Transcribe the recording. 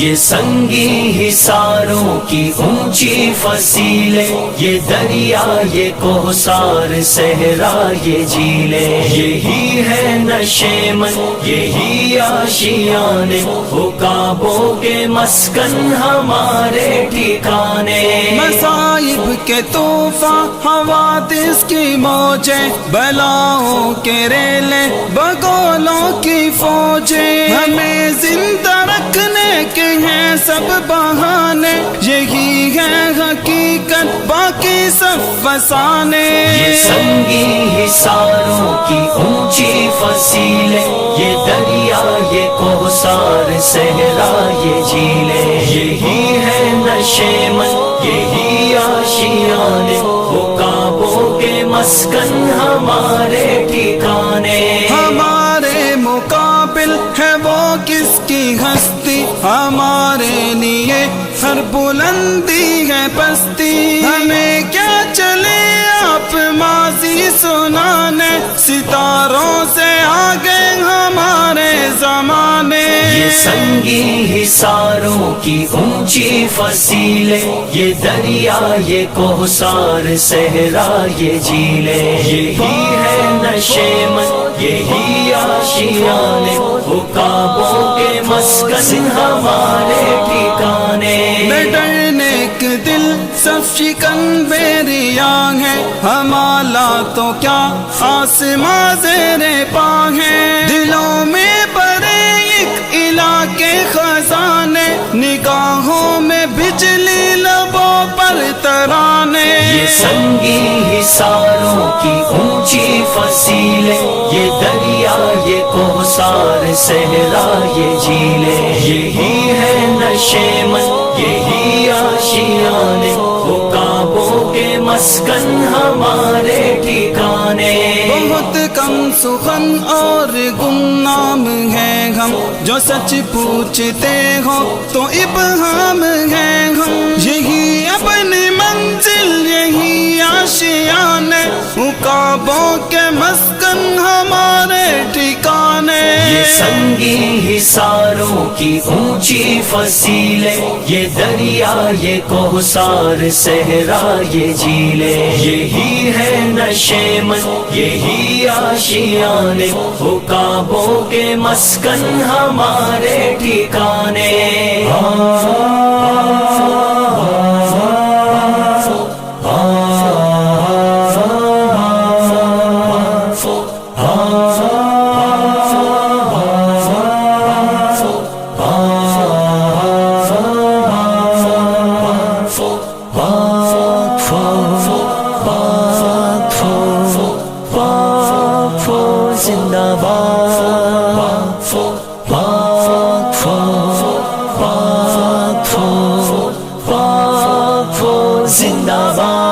یہ سنگی حصاروں کی اونچی فصیلیں، یہ دریا یہ کوثر صحرا یہ جھیلیں، یہی ہے نشیمن یہی آشیانے، عقابوں کے مسکن ہمارے ٹھکانے۔ مصائب کے طوفان حوادث کی موجیں، بلاؤں کے ریلیں بگولوں کی فوجیں، ہمیں زندہ رکھنے کے ہیں سب بہانے، یہی ہے حقیقت باقی سب فسانے۔ یہ سنگی حصاروں کی اونچی فصیلیں، یہ دریا یہ کوثر صحرا یہ جھیلیں، یہی ہے نشیمن یہی آشیانے، عقابوں کے مسکن ہمارے ٹھکانے۔ ہمارے مقابل ہے وہ کس کی ہستی، ہمارے لیے ہر بلندی ہے پستی، ہمیں کیا چلے آپ ماضی سنانے، ستاروں سے آگے ہمارے زمانے۔ یہ سنگی حصاروں کی اونچی فصیلیں، یہ دریا یہ کوثر صحرا یہ جھیلیں، یہی ہے نشیمن یہی آشیانے، عقابوں کے مسکن ہمارے ٹھکانے۔ بے ڈرنیک دل سب شکن بیریاں ہیں، ہمالا تو کیا آسماں زیر پا ہیں، دلوں میں بڑے ایک الہ کے خزانے، نگاہوں میں بجلی لبوں پر ترانے۔ یہ سنگی حصاروں کی اونچی فصیلیں، یہ دریا یہ کوثر صحرا یہ جھیلیں، یہی ہے نشیمن یہی آشیانے، عقابوں کے مسکن ہمارے ٹھکانے۔ بہت کم سخن اور گمنام ہیں ہم، جو سچ پوچھتے ہو تو ابہام ہیں ہم، یہی اپنی منزل یہی آشیانے، عقابوں کے مسکن ہمارے ٹھکانے۔ یہ سنگی حصاروں کی اونچی فصیلیں، یہ دریا یہ کوثر صحرا یہ جھیلیں، یہی ہے نشیمن یہی آشیانے، عقابوں کے مسکن ہمارے ٹھکانے۔ زندہ باد زندہ باد۔